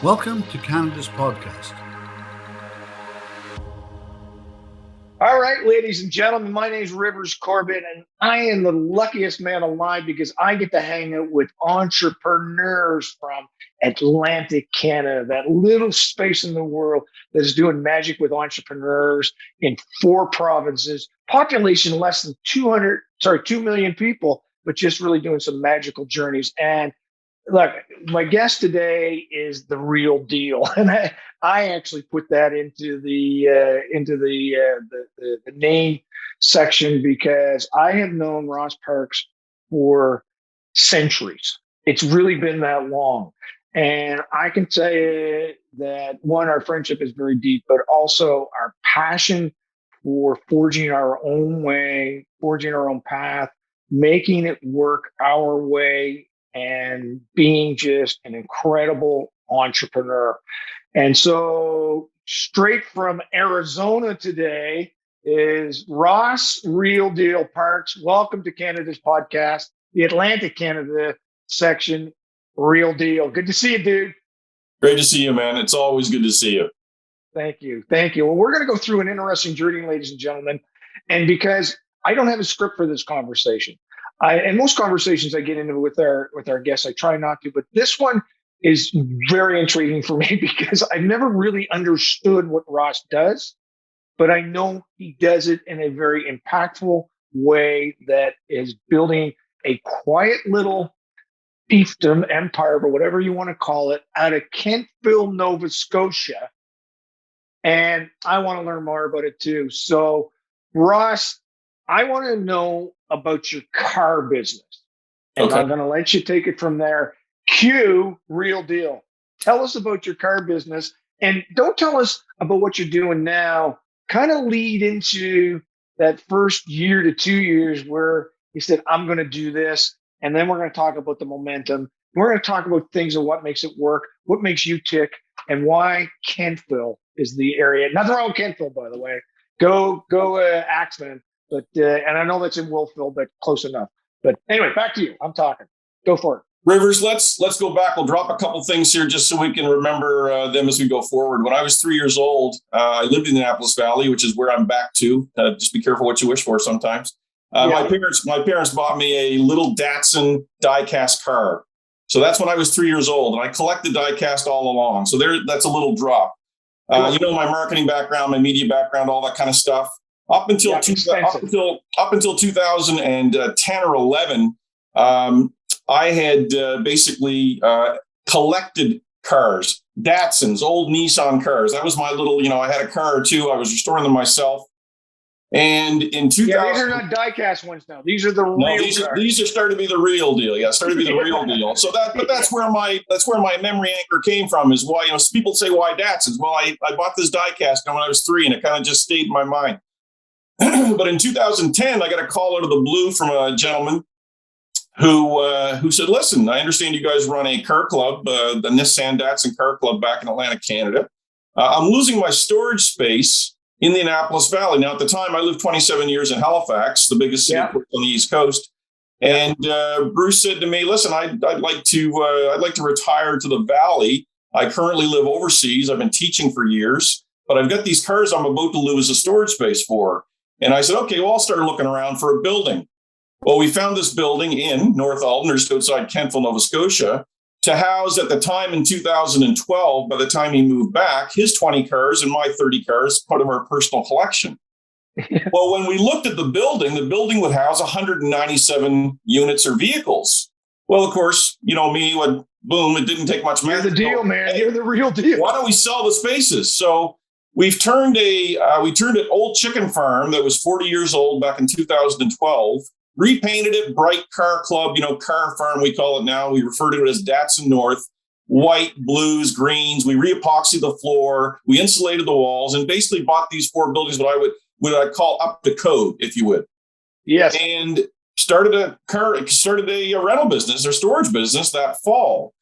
Welcome to Canada's podcast. All right, ladies and gentlemen, my name is Rivers Corbett, and I am the luckiest man alive because I get to hang out with entrepreneurs from Atlantic Canada, that little space in the world that is doing magic with entrepreneurs in 4 provinces, population less than 2 million people, but just really doing some magical journeys. And look, my guest today is the real deal, and I actually put that into the name section because I have known Ross Parks for centuries. It's really been that long, and I can tell you that one, our friendship is very deep, but also our passion for forging our own way, forging our own path, making it work our way, and being just an incredible entrepreneur. And so straight from Arizona today is Ross Real Deal Parks. Welcome to Canada's podcast, the Atlantic Canada section, Real Deal. Good to see you, dude. Great to see you, man. It's always good to see you. Thank you. Thank you. Well, we're going to go through an interesting journey, ladies and gentlemen. And because I don't have a script for this conversation, and most conversations I get into with our guests, I try not to, but this one is very intriguing for me because I've never really understood what Ross does, but I know he does it in a very impactful way that is building a quiet little fiefdom, empire, or whatever you want to call it, out of Kentville, Nova Scotia. And I want to learn more about it too. So, Ross, I want to know about your car business. And okay, I'm going to let you take it from there. Cue Real Deal. Tell us about your car business. And don't tell us about what you're doing now. Kind of lead into that first year to 2 years where you said, I'm going to do this. And then we're going to talk about the momentum. We're going to talk about things of what makes it work, what makes you tick, and why Kentville is the area. Nothing wrong with Kentville, by the way. Go Axeman. But and I know that's in Wolfville, but close enough. But anyway, back to you. I'm talking. Go for it. Rivers, let's go back. We'll drop a couple things here just so we can remember them as we go forward. When I was 3 years old, I lived in the Annapolis Valley, which is where I'm back to. Just be careful what you wish for sometimes. My parents bought me a little Datsun diecast car. So that's when I was 3 years old, and I collected diecast all along. So that's a little drop. You know, my marketing background, my media background, all that kind of stuff. Up until 2010 or 11, I had basically collected cars, Datsuns, old Nissan cars. That was my little, I had a car or two. I was restoring them myself. And in 2000, these are not diecast ones now. These are the real cars. These are starting to be the real deal. Yeah, starting to be the real deal. So that's where my memory anchor came from. Is why people say why Datsuns. Well, I bought this diecast when I was 3, and it kind of just stayed in my mind. But in 2010, I got a call out of the blue from a gentleman who said, listen, I understand you guys run a car club, the Nissan Datsun car club back in Atlantic Canada. I'm losing my storage space in the Annapolis Valley. Now, at the time, I lived 27 years in Halifax, the biggest city on the East Coast. And Bruce said to me, listen, I'd like to retire to the Valley. I currently live overseas. I've been teaching for years, but I've got these cars I'm about to lose a storage space for. And I said, okay, well, I'll start looking around for a building. Well, we found this building in North Alton, just outside Kentville, Nova Scotia, to house at the time in 2012, by the time he moved back, his 20 cars and my 30 cars, part of our personal collection. Well, when we looked at the building would house 197 units or vehicles. Well, of course, you know me, boom, it didn't take much math. You're the deal, man. Hey, you're the real deal. Why don't we sell the spaces? So we've turned an old chicken farm that was 40 years old back in 2012, repainted it bright car club, car farm, we call it now. We refer to it as Datsun North, white, blues, greens. We re-epoxied the floor. We insulated the walls and basically bought these 4 buildings, what I call up to code, if you would. Yes. And started a rental business or storage business that fall.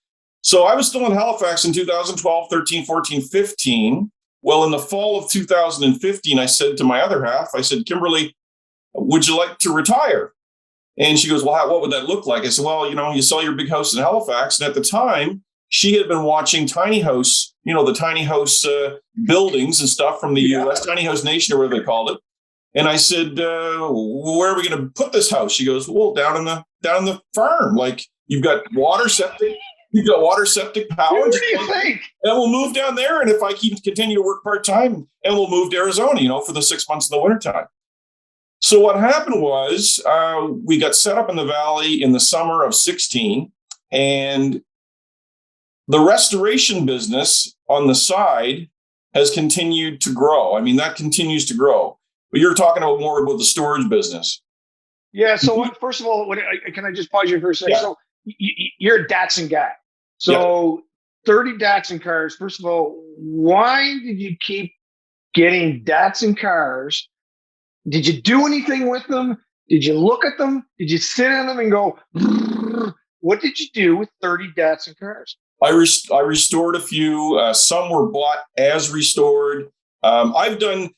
So I was still in Halifax in 2012, 13, 14, 15. Well, in the fall of 2015, I said to my other half, I said, Kimberly, would you like to retire? And she goes, well, what would that look like? I said, well, you sell your big house in Halifax. And at the time, she had been watching tiny house, the tiny house buildings and stuff from the U.S., tiny house nation or whatever they called it. And I said, where are we going to put this house? She goes, well, down in the farm. Like, you've got water septic power. What do you think? And we'll move down there. And if I continue to work part-time, and we'll move to Arizona, for the 6 months in the wintertime. So what happened was we got set up in the Valley in the summer of 16, and the restoration business on the side has continued to grow. I mean, that continues to grow. But you're talking more about the storage business. Yeah. So first of all, can I just pause you for a second? Yeah. So you're a Datsun guy. So 30 Datsun cars. First of all, why did you keep getting Datsun cars? Did you do anything with them? Did you look at them? Did you sit in them and go, brrr? What did you do with 30 Datsun cars? I restored a few. Some were bought as restored. I've done,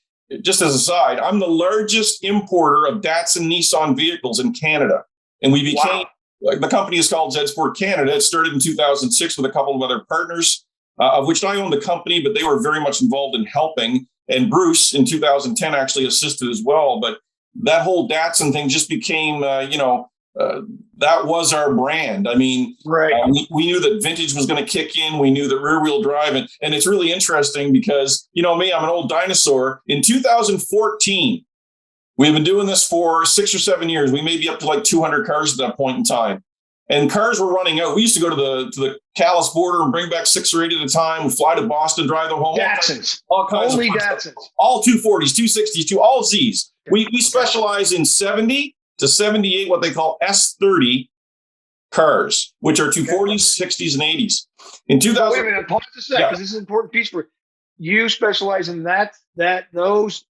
just as a side, I'm the largest importer of Datsun Nissan vehicles in Canada. And we became, the company is called Zedsport Canada. It started in 2006 with a couple of other partners, of which I owned the company, but they were very much involved in helping. And Bruce in 2010 actually assisted as well. But that whole Datsun thing just became, that was our brand. I mean, we knew that vintage was going to kick in. We knew that rear wheel drive. And it's really interesting because, me, I'm an old dinosaur. In 2014, we've been doing this for 6 or 7 years. We may be up to like 200 cars at that point in time. And cars were running out. We used to go to the Calais border and bring back 6 or 8 at a time. We'd fly to Boston, drive them home. Datsuns. All kinds Only of Datsuns. Stuff. All 240s, 260s, all Zs. We specialize in 70 to 78, what they call S30 cars, which are 240s, 60s, and 80s. In 2000, wait a minute, pause a sec, because this is an important piece for you. Specialize in those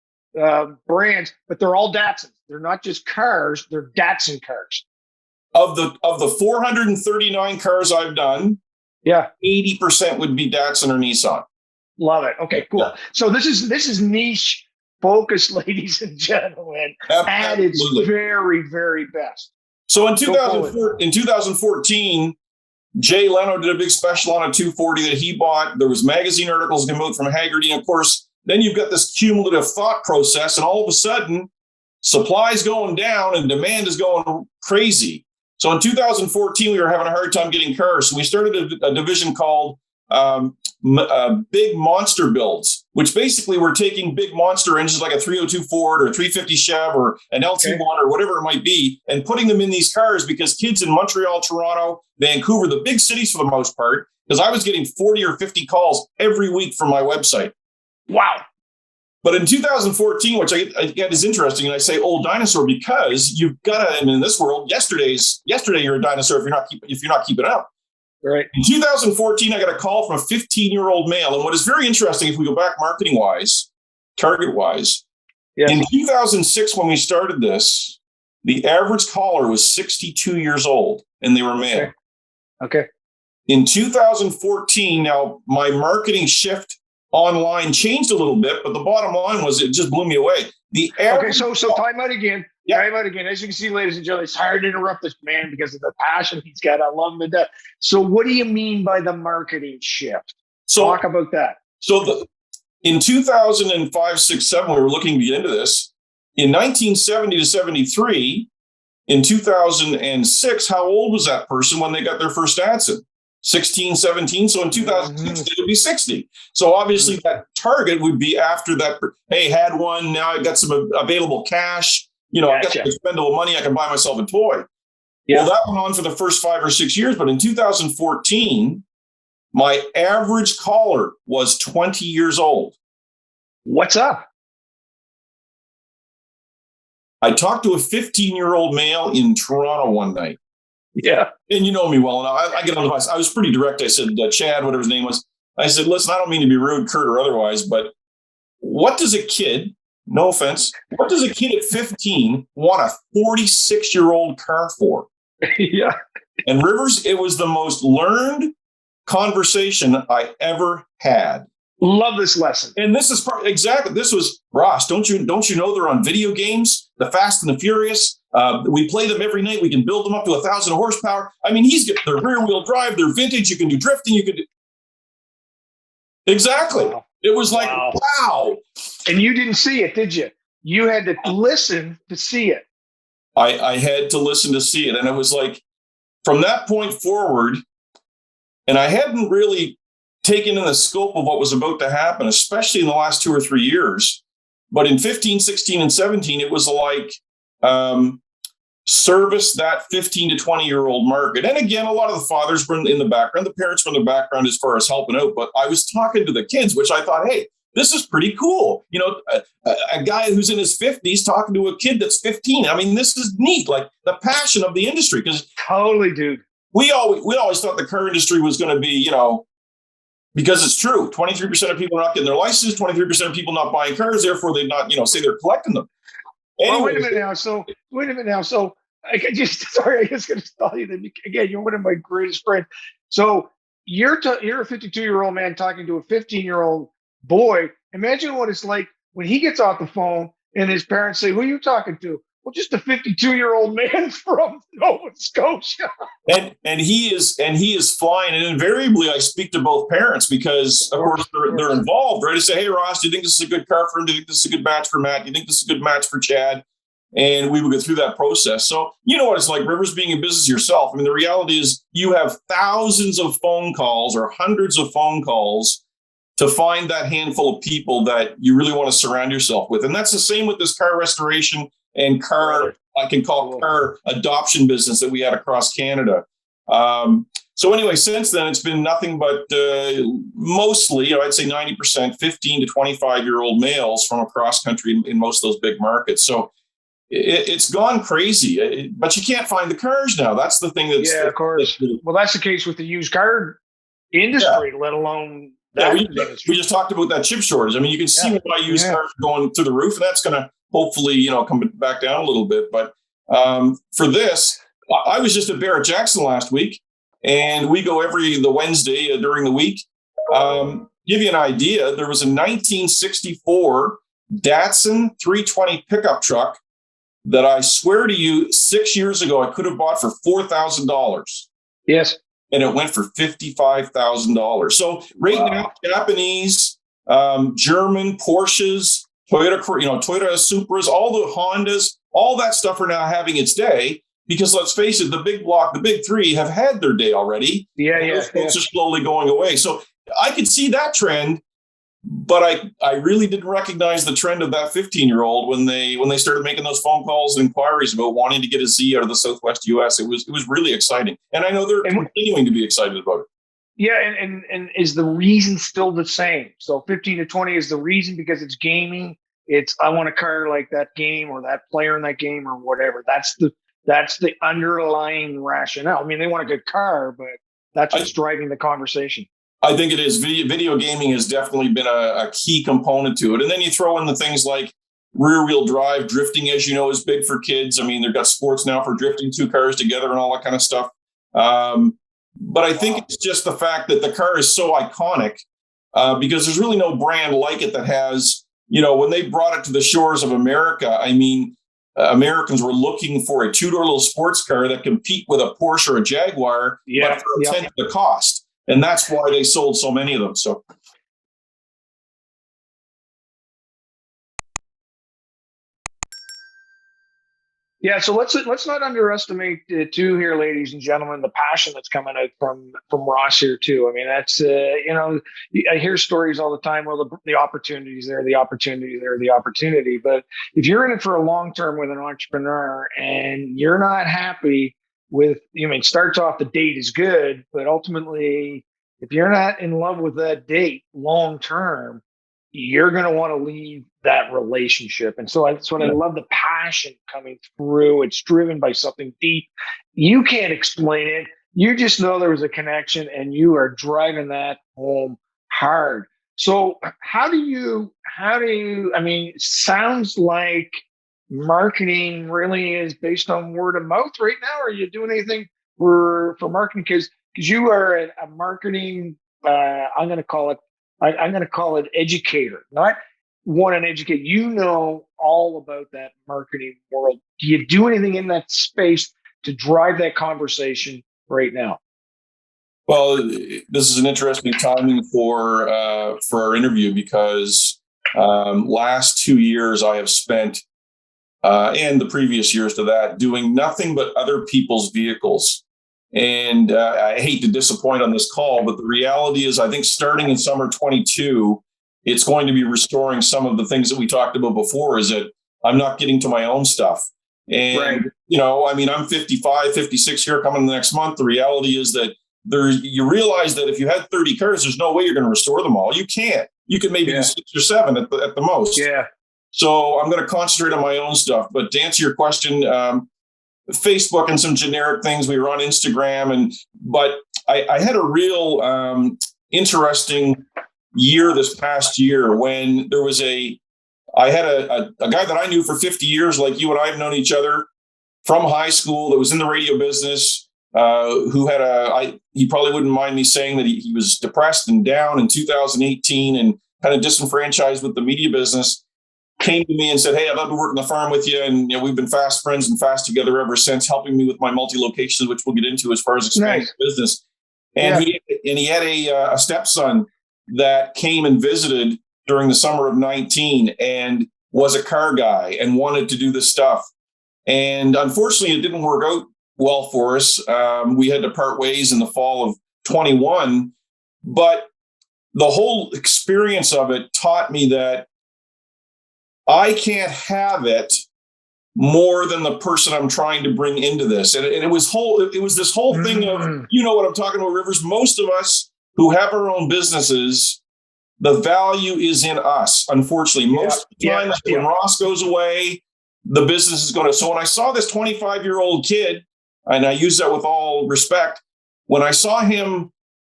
brands, but they're all Datsuns. They're not just cars; they're Datsun cars. Of the 439 cars I've done, 80% would be Datsun or Nissan. Love it. Okay, cool. Yeah. So this is niche focus, ladies and gentlemen, at its very, very best. So in 2014, Jay Leno did a big special on a 240 that he bought. There was magazine articles came out from Haggerty. And of course, then you've got this cumulative thought process, and all of a sudden, supply's going down and demand is going crazy. So in 2014, we were having a hard time getting cars. So we started a division called Big Monster Builds, which basically we're taking big monster engines like a 302 Ford or a 350 Chev or an LT1 or whatever it might be, and putting them in these cars because kids in Montreal, Toronto, Vancouver, the big cities for the most part, because I was getting 40 or 50 calls every week from my website. Wow. But in 2014, which I get is interesting, and I say old dinosaur because you've got to, in this world, yesterday you're a dinosaur if you're not keeping up. Right. In 2014, I got a call from a 15-year-old male. And what is very interesting, if we go back marketing-wise, target-wise, in 2006, when we started this, the average caller was 62 years old, and they were male. Okay. In 2014, now my marketing shift online changed a little bit, but the bottom line was it just blew me away. The average so time out again. Yeah. Time out again. As you can see, ladies and gentlemen, it's hard to interrupt this man because of the passion he's got. I love him to death. So what do you mean by the marketing shift? Talk about that. So in 2005, 6, 7, we were looking to get into this. In 1970 to 73, in 2006, how old was that person when they got their first Datsun? 16, 17. So in 2006, it would be 60. So obviously that target would be after that. Hey, had one. Now I've got some available cash. I've got some expendable money. I can buy myself a toy. Yeah. Well, that went on for the first 5 or 6 years. But in 2014, my average caller was 20 years old. What's up? I talked to a 15-year-old male in Toronto one night. Yeah. And you know me well enough. I get on the bus. I was pretty direct. I said, Chad, whatever his name was. I said, listen, I don't mean to be rude, curt, or otherwise, but what does a kid, no offense, what does a kid at 15 want a 46-year-old car for? Yeah. And Rivers, it was the most learned conversation I ever had. Love this lesson. And this is exactly, this was, Ross, don't you know they're on video games, the Fast and the Furious? We play them every night. We can build them up to 1,000 horsepower. I mean, they're rear wheel drive, they're vintage. You can do drifting. You can do. Exactly. Wow. It was like, wow. And you didn't see it, did you? You had to listen to see it. I had to listen to see it. And it was like, from that point forward, and I hadn't really taken in the scope of what was about to happen, especially in the last 2 or 3 years. But in 15, 16, and 17, it was like service that 15 to 20-year-old market. And again, a lot of the fathers were in the background, the parents were in the background as far as helping out. But I was talking to the kids, which I thought, hey, this is pretty cool. You know, a guy who's in his 50s talking to a kid that's 15. I mean, this is neat, like the passion of the industry. Because totally, dude. We always thought the car industry was going to be, you know, because it's true, 23% of people are not getting their license, 23% of people not buying cars, therefore they not, you know, say they're collecting them. Well, wait a minute now. So I just going to tell you that again, you're one of my greatest friends. So you're a 52-year-old man talking to a 15-year-old boy. Imagine what it's like when he gets off the phone and his parents say, "Who are you talking to?" Well, just a 52-year-old man from Nova Scotia. And he is flying. And invariably, I speak to both parents because, of course, they're involved, right? I say, "Hey, Ross, do you think this is a good car for him? Do you think this is a good match for Matt? Do you think this is a good match for Chad?" And we would go through that process. So you know what it's like, Rivers, being in business yourself. I mean, the reality is you have thousands of phone calls or hundreds of phone calls to find that handful of people that you really want to surround yourself with. And that's the same with this car restoration and car adoption business that we had across Canada. So anyway, since then, it's been nothing but mostly, I'd say 90%, 15 to 25-year-old males from across country in most of those big markets. So it's gone crazy, but you can't find the cars now. That's the thing. Of course. Well, that's the case with the used car industry, let alone that. We just talked about that chip shortage. I mean, you can see why used cars are going through the roof, and that's going to hopefully, come back down a little bit. But for this, I was just at Barrett Jackson last week, and we go the Wednesday during the week. Give you an idea, there was a 1964 Datsun 320 pickup truck that I swear to you, 6 years ago, I could have bought for $4,000. Yes. And it went for $55,000. So now, Japanese, German, Porsches, Toyota Supras, all the Hondas, all that stuff are now having its day because let's face it, the big three have had their day already. Those folks are slowly going away. So I could see that trend, but I really didn't recognize the trend of that 15-year-old when they started making those phone calls and inquiries about wanting to get a Z out of the Southwest U.S. It was really exciting, and I know they're continuing to be excited about it. Yeah, and is the reason still the same? So 15 to 20 is the reason because it's gaming. It's I want a car like that game or that player in that game or whatever. That's the underlying rationale. I mean, they want a good car, but that's what's driving the conversation. I think it is. Video gaming has definitely been a key component to it. And then you throw in the things like rear-wheel drive. Drifting, as you know, is big for kids. I mean, they've got sports now for drifting two cars together and all that kind of stuff. But I think it's just the fact that the car is so iconic because there's really no brand like it that has, when they brought it to the shores of America, I mean, Americans were looking for a two-door little sports car that compete with a Porsche or a Jaguar, but for a tenth of the cost. And that's why they sold so many of them. So, so let's not underestimate too here, ladies and gentlemen, the passion that's coming out from Ross here too. I mean, that's I hear stories all the time. Well, the opportunities there, the opportunity there, the opportunity. But if you're in it for a long term with an entrepreneur and you're not happy with, starts off the date is good, but ultimately, if you're not in love with that date long term, you're going to want to leave that relationship. And so that's what I love, the passion coming through. It's driven by something deep. You can't explain it. You just know there was a connection and you are driving that home hard. So how do you, it sounds like marketing really is based on word of mouth right now. Are you doing anything for marketing? Because you are a marketing, I'm going to call it I'm going to call it educator, not want to educate. You know all about that marketing world. Do you do anything in that space to drive that conversation right now? Well, this is an interesting timing for our interview because last 2 years I have spent, and the previous years to that, doing nothing but other people's vehicles. And I hate to disappoint on this call, but the reality is I think starting in summer 22, it's going to be restoring some of the things that we talked about before, is that I'm not getting to my own stuff. And, right. I'm 55, 56 here coming the next month. The reality is that you realize that if you had 30 cars, there's no way you're going to restore them all. You can't. You can maybe do 6 or 7 at the most. Yeah. So I'm going to concentrate on my own stuff. But to answer your question, Facebook and some generic things. We were on Instagram, but I had a real interesting year this past year when there was I had a guy that I knew for 50 years, like you and I have known each other from high school, that was in the radio business. Who had he probably wouldn't mind me saying that he was depressed and down in 2018 and kind of disenfranchised with the media business, came to me and said, "Hey, I'd love to work on the farm with you." And we've been fast friends and fast together ever since, helping me with my multi-locations, which we'll get into as far as expanding the business. And he had a stepson that came and visited during the summer of 19 and was a car guy and wanted to do this stuff. And unfortunately, it didn't work out well for us. We had to part ways in the fall of 21, but the whole experience of it taught me that I can't have it more than the person I'm trying to bring into this. And it was this whole thing of, you know what I'm talking about, Rivers. Most of us who have our own businesses, the value is in us. Unfortunately, most of the time when Ross goes away, the business is going to. So when I saw this 25-year-old kid, and I use that with all respect, when I saw him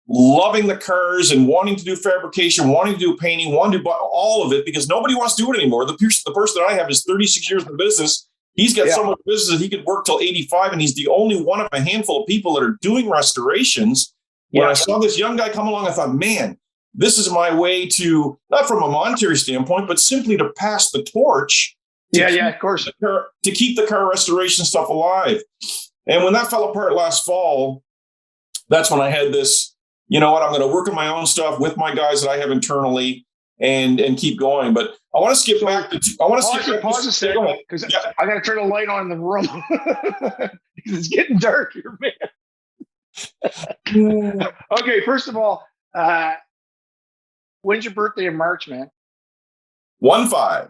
loving the cars and wanting to do fabrication, wanting to do painting, wanting to do all of it, because nobody wants to do it anymore. The person that I have is 36 years in the business. He's got so much business that he could work till 85, and he's the only one of a handful of people that are doing restorations. When I saw this young guy come along, I thought, man, this is my way to, not from a monetary standpoint, but simply to pass the torch. Of course. To keep the car restoration stuff alive. And when that fell apart last fall, that's when I had this, you know what, I'm going to work on my own stuff with my guys that I have internally and keep going. But I want to skip back to, pause a second, because I got to turn the light on in the room because it's getting dark here, man. Okay, first of all, when's your birthday in March, man? 1/5.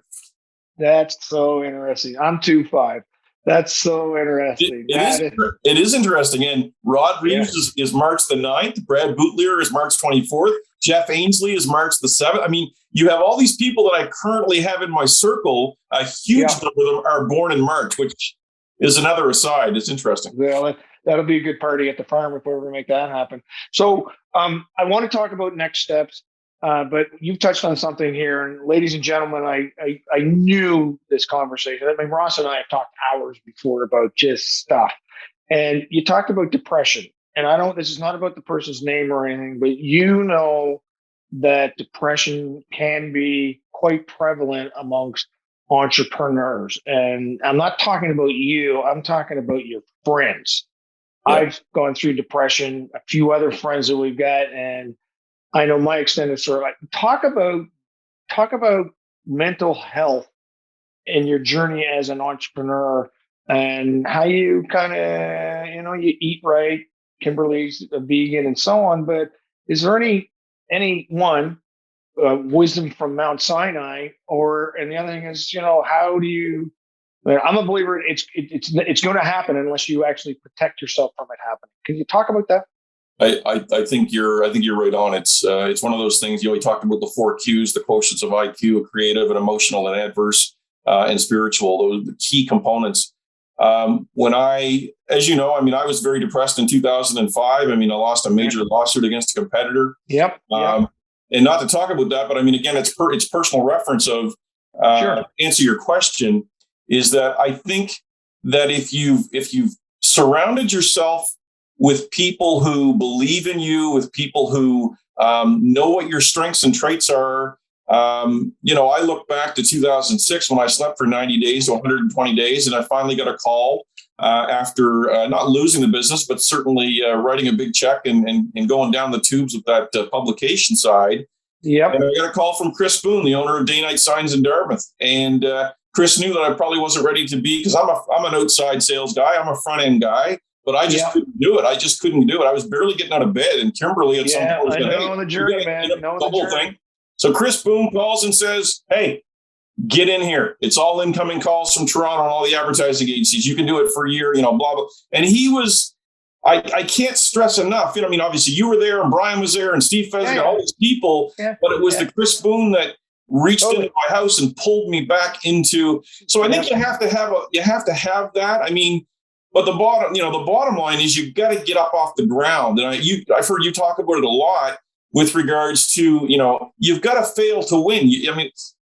That's so interesting. I'm 2/5. That's so interesting. It is interesting. And Rod Reeves is March the 9th. Brad Bootleer is March 24th. Jeff Ainsley is March the 7th. I mean, you have all these people that I currently have in my circle. A huge number of them are born in March, which is another aside. It's interesting. Well, that'll be a good party at the farm if we ever make that happen. So I want to talk about next steps. But you've touched on something here, and ladies and gentlemen, I knew this conversation. I mean, Ross and I have talked hours before about just stuff, and you talked about depression. And this is not about the person's name or anything, but you know that depression can be quite prevalent amongst entrepreneurs. And I'm not talking about you. I'm talking about your friends. Yeah. I've gone through depression, a few other friends that we've got, and I know my extended circle. Talk about mental health in your journey as an entrepreneur and how you kind of, you eat right. Kimberly's a vegan and so on. But is there any wisdom from Mount Sinai, and the other thing is, how do you? I'm a believer it's going to happen unless you actually protect yourself from it happening. Can you talk about that? I think you're right on. It's one of those things. We talked about the 4 Qs, the quotients of IQ, creative and emotional and adverse and spiritual. Those are the key components. When as you know, I was very depressed in 2005. I lost a major lawsuit against a competitor. Yep. And not to talk about that, but again, it's personal reference of answer your question is that I think that if you've surrounded yourself with people who believe in you, with people who Know what your strengths and traits are. I look back to 2006 when I slept for 90 days to 120 days, and I finally got a call after not losing the business, but certainly writing a big check and going down the tubes with that publication side. Yep. And I got a call from Chris Boone, the owner of Day Night Signs in Dartmouth. And Chris knew that I probably wasn't ready to be, because I'm an outside sales guy. I'm a front end guy, but I just couldn't do it. I just couldn't do it. I was barely getting out of bed. And Kimberly at some point was know the journey, man. Know the journey. Thing. So Chris Boone calls and says, hey, get in here. It's all incoming calls from Toronto and all the advertising agencies. You can do it for a year, blah, blah. And he was, I can't stress enough. Obviously you were there and Brian was there and Steve Fezzik, all these people, but it was the Chris Boone that reached into my house and pulled me back into. So I think you have to have that. But the bottom line is you got to get up off the ground. And I've heard you talk about it a lot with regards to, you've got to fail to win.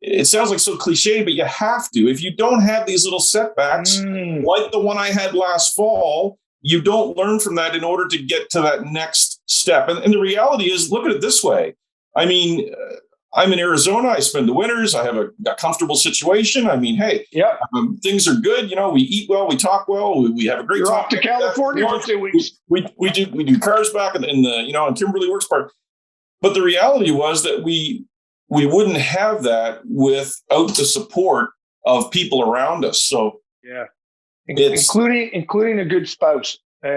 It sounds like so cliche, but you have to. If you don't have these little setbacks, like the one I had last fall, you don't learn from that in order to get to that next step. And the reality is, look at it this way. I'm in Arizona. I spend the winters. I have a comfortable situation. Things are good. We eat well. We talk well. We have a great time. You're off to California for 2 weeks. We do cars back in in Kimberly Works Park. But the reality was that we wouldn't have that without the support of people around us. So including a good spouse. I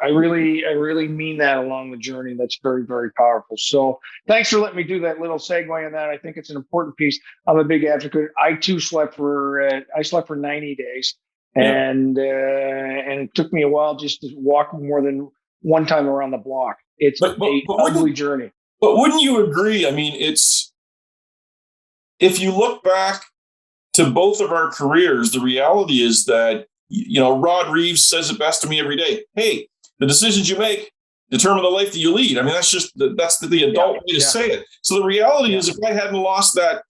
really mean that along the journey. That's very, very powerful. So thanks for letting me do that little segue on that. I think it's an important piece. I'm a big advocate. I too slept for 90 days, and it took me a while just to walk more than one time around the block. It's an ugly journey. But wouldn't you agree? If you look back to both of our careers, the reality is that, Rod Reeves says it best to me every day. Hey, the decisions you make determine the life that you lead. That's the adult way to say it. So the reality is, if I hadn't lost that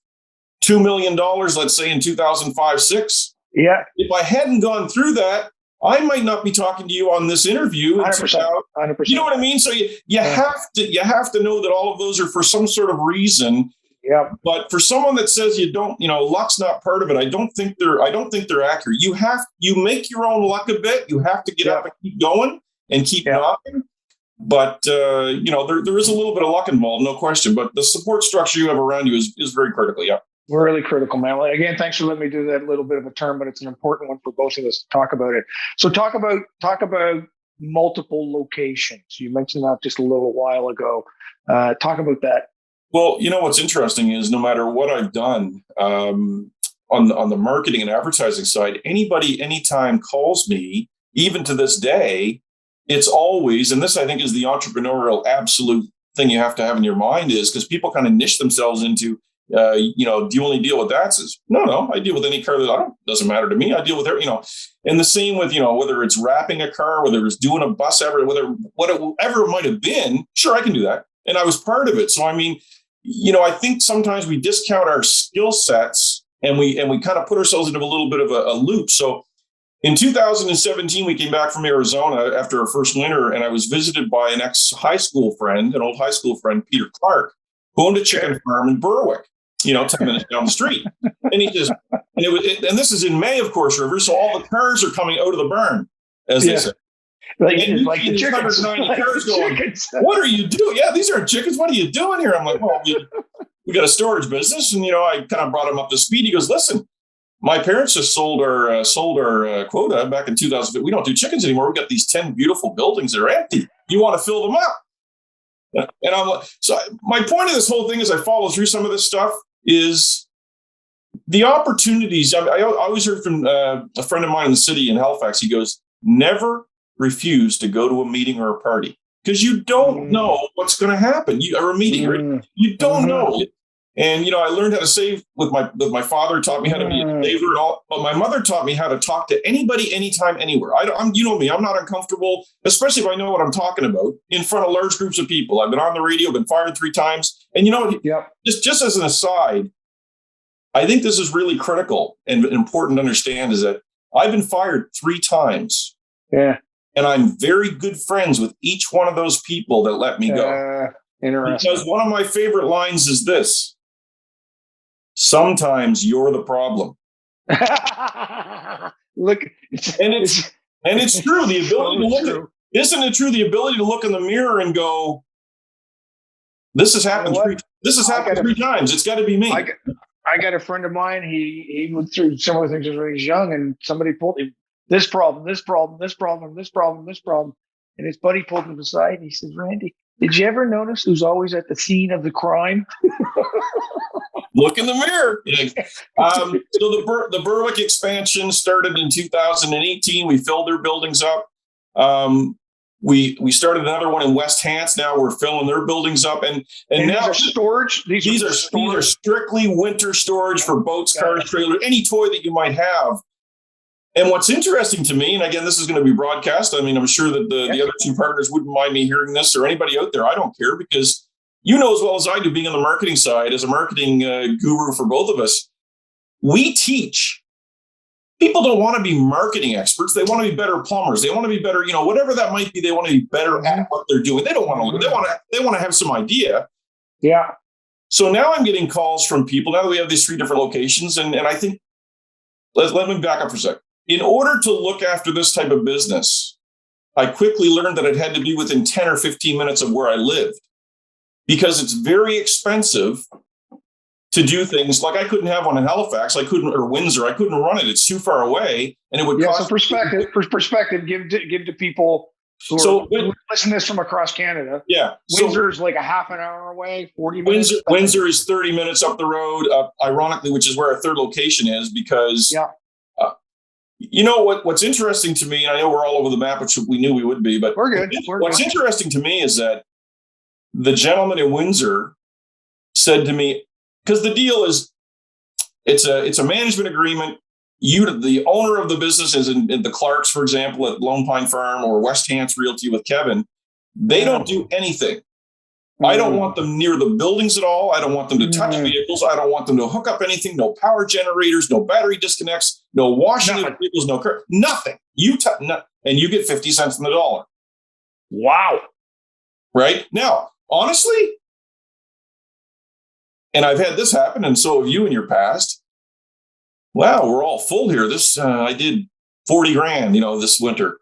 $2 million, let's say in 2005-06, if I hadn't gone through that, I might not be talking to you on this interview. 100%. You know what I mean? So you have to know that all of those are for some sort of reason. Yeah. But for someone that says you don't, luck's not part of it, I don't think they're accurate. You make your own luck a bit. You have to get up and keep going and keep knocking. But there is a little bit of luck involved, no question. But the support structure you have around you is very critical. Yeah. We're really critical, man. Again, thanks for letting me do that little bit of a term, but it's an important one for both of us to talk about it. So talk about multiple locations. You mentioned that just a little while ago. Talk about that. Well, what's interesting is no matter what I've done on the marketing and advertising side, anybody anytime calls me, even to this day, it's always, and this I think is the entrepreneurial absolute thing you have to have in your mind, is because people kind of niche themselves into, do you only deal with Datsuns? No, I deal with any car doesn't matter to me. I deal with and the same with, whether it's wrapping a car, whether it's doing a bus, whatever it might have been, sure, I can do that. And I was part of it. So, I think sometimes we discount our skill sets and we kind of put ourselves into a little bit of a loop. So in 2017, we came back from Arizona after our first winter, and I was visited by an ex-high school friend, an old high school friend, Peter Clark, who owned a chicken farm in Berwick, 10 minutes down the street. And he just, and this is in May, of course, River. So all the cars are coming out of the barn, as they say. Like the chickens. 190 cars going, what are you doing? Yeah, these aren't chickens. What are you doing here? I'm like, well, we got a storage business. And, I kind of brought him up to speed. He goes, listen, my parents just sold our quota back in 2000. We don't do chickens anymore. We got these 10 beautiful buildings that are empty. You want to fill them up? And I'm like, so my point of this whole thing as I follow through some of this stuff is the opportunities. I always heard from a friend of mine in the city in Halifax. He goes, never refuse to go to a meeting or a party because you don't know what's going to happen. Or a meeting, right? You don't know. And, I learned how to save with my father, taught me how to be a saver and all, but my mother taught me how to talk to anybody, anytime, anywhere. You know me, I'm not uncomfortable, especially if I know what I'm talking about, in front of large groups of people. I've been on the radio, been fired 3 times. And just as an aside, I think this is really critical and important to understand is that I've been fired 3 times. Yeah. And I'm very good friends with each one of those people that let me go. Interesting. Because one of my favorite lines is this: sometimes you're the problem. Look, and it's true. The ability to look isn't it true? The ability to look in the mirror and go, this has happened. This has happened 3 times. It's got to be me. I got a friend of mine. He went through similar things when he was young, and somebody pulled him this problem, this problem, this problem, this problem, this problem, and his buddy pulled him aside and he says, "Randy, did you ever notice who's always at the scene of the crime?" Look in the mirror. So the Berwick expansion started in 2018. We filled their buildings up. We started another one in West Hants. Now we're filling their buildings up, and now these are storage. These are strictly winter storage for boats, cars, trailers, any toy that you might have. And what's interesting to me, and again, this is going to be broadcast. I mean, I'm sure that the other 2 partners wouldn't mind me hearing this, or anybody out there. I don't care, because you know as well as I do, being on the marketing side, as a marketing guru for both of us, we teach. People don't want to be marketing experts. They want to be better plumbers. They want to be better, whatever that might be. They want to be better at what they're doing. They don't want to. They want to have some idea. Yeah. So now I'm getting calls from people. Now that we have these 3 different locations, and I think let me back up for a second. In order to look after this type of business, I quickly learned that it had to be within 10 or 15 minutes of where I lived, because it's very expensive to do things like I couldn't have one in Halifax, or Windsor. I couldn't run it. It's too far away, and it would cost. So perspective, give to people who listen to this from across Canada. Yeah, Windsor's like a half an hour away, 40 minutes. Windsor is 30 minutes up the road. Ironically, which is where our 3rd location is, because what's interesting to me, and I know we're all over the map, which we knew we would be, but we're good. What's interesting to me is that the gentleman in Windsor said to me, because the deal is, it's a management agreement. The owner of the business is in the Clarks, for example, at Lone Pine Farm, or West Hants Realty with Kevin. They don't do anything. I don't want them near the buildings at all. I don't want them to touch vehicles. I don't want them to hook up anything. No power generators, no battery disconnects, no washing of vehicles, no nothing. And you get 50 cents on the dollar. Wow. Right? Now, honestly, and I've had this happen, and so have you in your past. Wow, we're all full here. This I did 40 grand, this winter.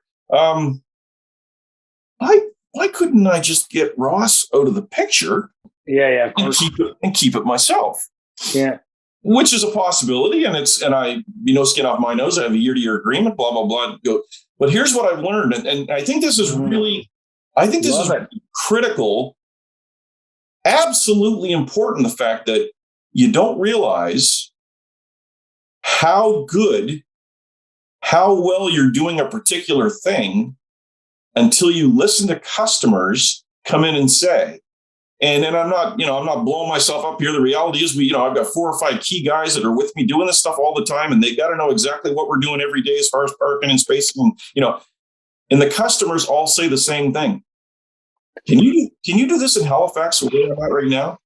Why couldn't I just get Ross out of the picture? Yeah, of course. And keep it myself. Yeah. Which is a possibility, and I, skin off my nose. I have a year-to-year agreement, blah, blah, blah. But here's what I've learned, and I think this is really critical, absolutely important, the fact that you don't realize how well you're doing a particular thing until you listen to customers come in and say. And I'm not blowing myself up here. The reality is I've got 4 or 5 key guys that are with me doing this stuff all the time, and they got to know exactly what we're doing every day as far as parking and spacing, and the customers all say the same thing. Can you do this in Halifax, where I'm at right now?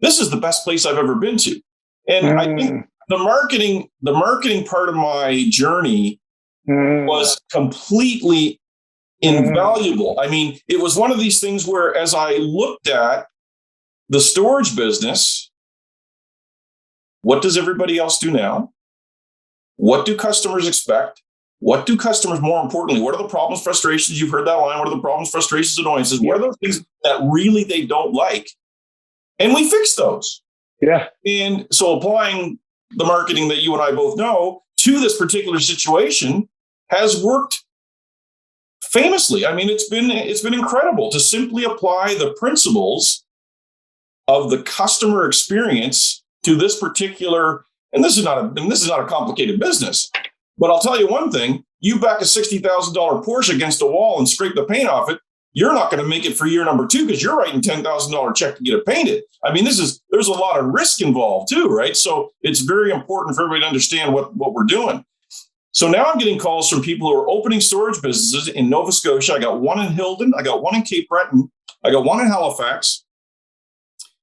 This is the best place I've ever been to. And I think the marketing part of my journey was completely invaluable. I mean, it was one of these things where, as I looked at the storage business, what does everybody else do now? What do customers expect? What do customers, more importantly, what are the problems, frustrations? You've heard that line. What are the problems, frustrations, annoyances? What are those things that really they don't like? And we fix those. Yeah. And so applying the marketing that you and I both know to this particular situation has worked famously. I mean, it's been incredible to simply apply the principles of the customer experience to this particular, and this is not a complicated business. But I'll tell you one thing, you back a $60,000 Porsche against a wall and scrape the paint off it, you're not going to make it for year number 2 because you're writing $10,000 check to get it painted. I mean, there's a lot of risk involved too, right? So it's very important for everybody to understand what we're doing. So now I'm getting calls from people who are opening storage businesses in Nova Scotia. I got one in Hilden, I got one in Cape Breton, I got one in Halifax,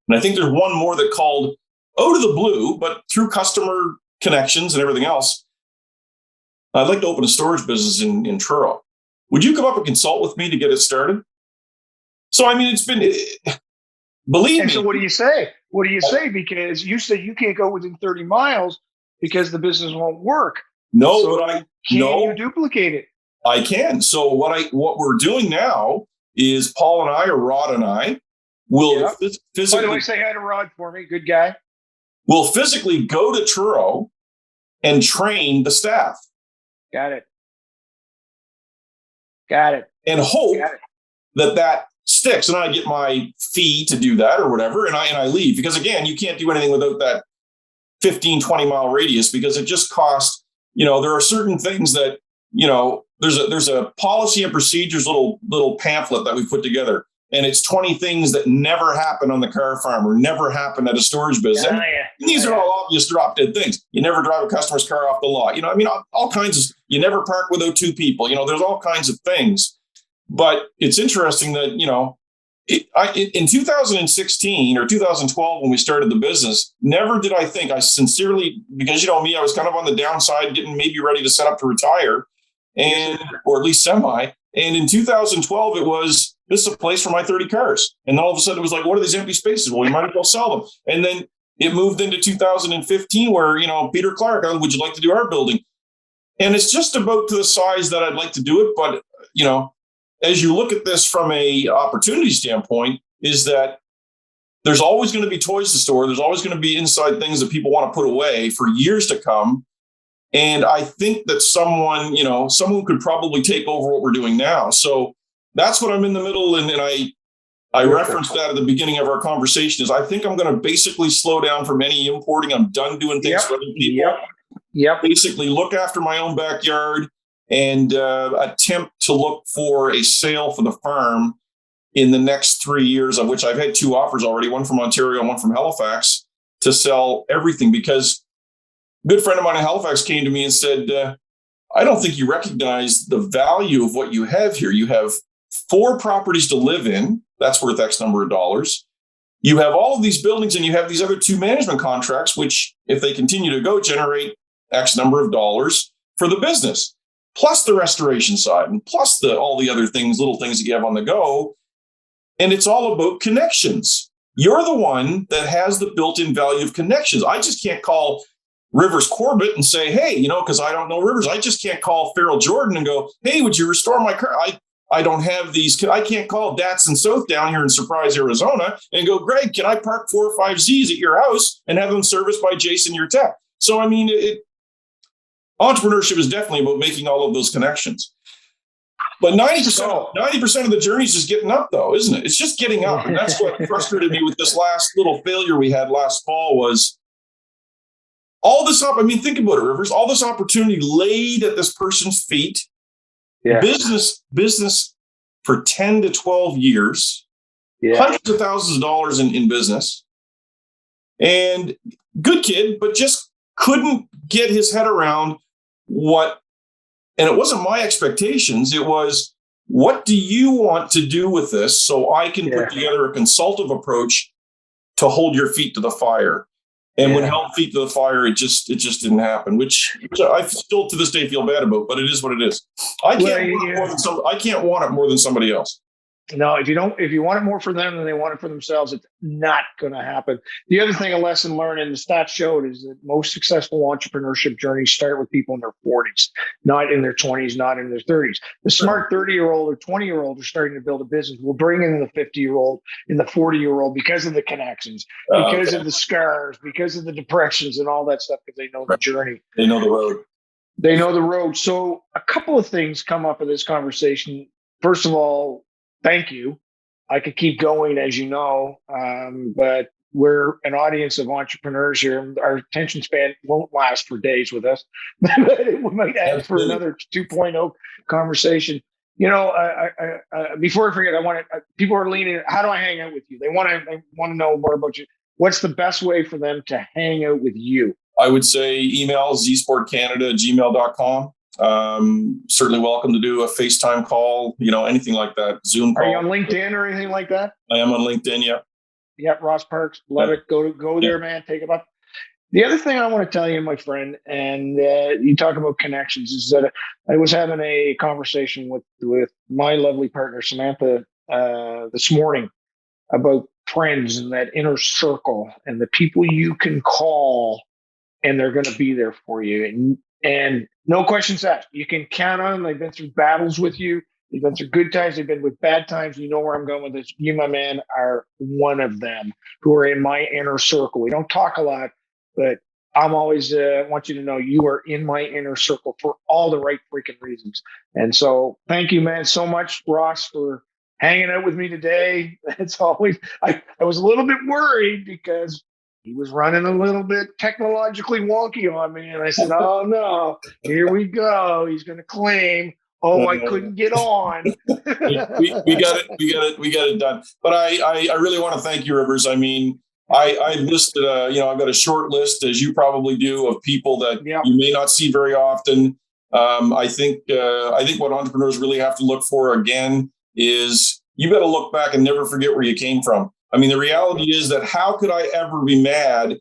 and I think there's one more that called out of the blue, but through customer connections and everything else. I'd like to open a storage business in Truro. Would you come up and consult with me to get it started? So, I mean, it's been, believe me. So what do you say? What do you say? Because you said you can't go within 30 miles because the business won't work. No, so but can you duplicate it? I can. So what we're doing now is Paul and I, or Rod and I, will physically. By the way, say hi to Rod for me. Good guy. We'll physically go to Truro and train the staff. Got it. And hope that sticks. And I get my fee to do that or whatever. And I leave, because again, you can't do anything without that 15, 20 mile radius, because it just costs, there are certain things that, there's a policy and procedures little pamphlet that we put together. And it's 20 things that never happen on the car farm or never happen at a storage business. And these are all obvious drop dead things. You never drive a customer's car off the lot. All kinds of, you never park without two people. There's all kinds of things. But it's interesting that, in 2016 or 2012, when we started the business, never did I think, I sincerely, because me, I was kind of on the downside, getting maybe ready to set up to retire, or at least semi. And in 2012, it was, this is a place for my 30 cars. And then all of a sudden it was like, what are these empty spaces? Well, we might as well sell them. And then it moved into 2015 where, Peter Clark, would you like to do our building? And it's just about to the size that I'd like to do it. But, as you look at this from a opportunity standpoint, is that there's always going to be toys to store. There's always going to be inside things that people want to put away for years to come. And I think that someone could probably take over what we're doing now. So that's what I'm in the middle. And I referenced that at the beginning of our conversation, is I think I'm going to basically slow down from any importing. I'm done doing things for other people. Basically look after my own backyard and attempt to look for a sale for the farm in the next 3 years, of which I've had 2 offers already, one from Ontario and one from Halifax, to sell everything. Because a good friend of mine in Halifax came to me and said, I don't think you recognize the value of what you have here. You have 4 properties to live in. That's worth X number of dollars. You have all of these buildings, and you have these other 2 management contracts, which, if they continue to go, generate X number of dollars for the business, plus the restoration side, and plus all the other things, little things that you have on the go. And it's all about connections. You're the one that has the built-in value of connections. I just can't call Rivers Corbett and say, hey, because I don't know Rivers. I just can't call Farrell Jordan and go, hey, would you restore my car? I don't have these. I can't call Datsun South down here in Surprise, Arizona, and go, Greg, can I park 4 or 5 Zs at your house and have them serviced by Jason, your tech? So, entrepreneurship is definitely about making all of those connections. But 90% of the journey is just getting up, though, isn't it? It's just getting up. And that's what frustrated me with this last little failure we had last fall, was all this up. Think about it, Rivers, all this opportunity laid at this person's feet. Yeah. Business for 10 to 12 years, hundreds of thousands of dollars in business, and good kid, but just couldn't get his head around and it wasn't my expectations. It was, what do you want to do with this so I can put together a consultative approach to hold your feet to the fire? And when held feet to the fire, it just didn't happen, which I still to this day feel bad about, but it is what it is. I can't want it more than somebody else. No, if you want it more for them than they want it for themselves, it's not going to happen. The other thing, a lesson learned, and the stats showed, is that most successful entrepreneurship journeys start with people in their 40s, not in their 20s, not in their 30s. The smart 30-year-old or 20-year-old are starting to build a business. We'll bring in the 50-year-old and the 40-year-old because of the connections, because of the scars, because of the depressions and all that stuff, because they know the journey. They know the road. They know the road. So a couple of things come up in this conversation. First of all, thank you. I could keep going, as you know, but we're an audience of entrepreneurs here. Our attention span won't last for days with us, but we might add for another 2.0 conversation. Before I forget, people are leaning. How do I hang out with you? They want to know more about you. What's the best way for them to hang out with you? I would say email zsportcanada@gmail.com. Certainly welcome to do a FaceTime call, anything like that. Zoom call. Are you on LinkedIn or anything like that? I am on LinkedIn. Yeah. Yep. Ross Parks. Love it. Go there, man. Take it up. The other thing I want to tell you, my friend, and you talk about connections, is that I was having a conversation with my lovely partner, Samantha, this morning about friends and that inner circle and the people you can call and they're going to be there for you. And no questions asked. You can count on them. They've been through battles with you. They've been through good times. They've been with bad times. You know where I'm going with this. You, my man, are one of them who are in my inner circle. We don't talk a lot, but I'm always want you to know you are in my inner circle for all the right freaking reasons. And so thank you, man, so much, Ross, for hanging out with me today. It's always, I was a little bit worried because he was running a little bit technologically wonky on me. And I said, oh no, here we go. He's going to claim, oh, I couldn't get on. we got it done. But I really want to thank you, Rivers. I mean, I listed, I've got a short list, as you probably do, of people that you may not see very often. I think what entrepreneurs really have to look for again is you got to look back and never forget where you came from. I mean, the reality is that how could I ever be mad?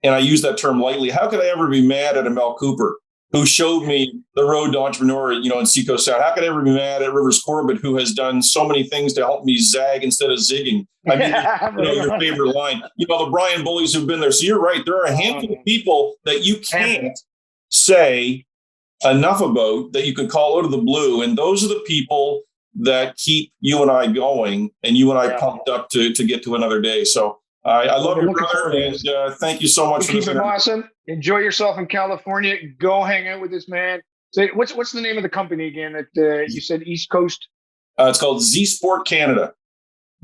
And I use that term lightly. How could I ever be mad at a Mel Cooper who showed me the road to entrepreneur, in Seacoast Sound? How could I ever be mad at Rivers Corbett, who has done so many things to help me zag instead of zigging? I mean, your favorite line, the Brian Bullies who've been there. So you're right. There are a handful of people that you can't say enough about that you could call out of the blue. And those are the people that keep you and I going and you and I pumped up to get to another day. So I love your brother, and thank you so much for this. Keep it awesome. Enjoy yourself in California. Go hang out with this man. Say, what's the name of the company again that you said East Coast? It's called Z Sport Canada.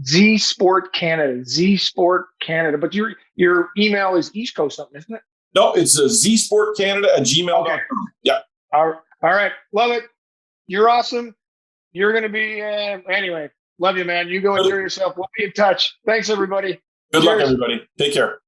Z Sport Canada. But your email is East Coast something, isn't it? No, it's zsportcanada@gmail.com. Okay. Yeah. All right. Love it. You're awesome. You're going to be, anyway, love you, man. You go enjoy yourself. We'll be in touch. Thanks, everybody. Good luck, everybody. Take care.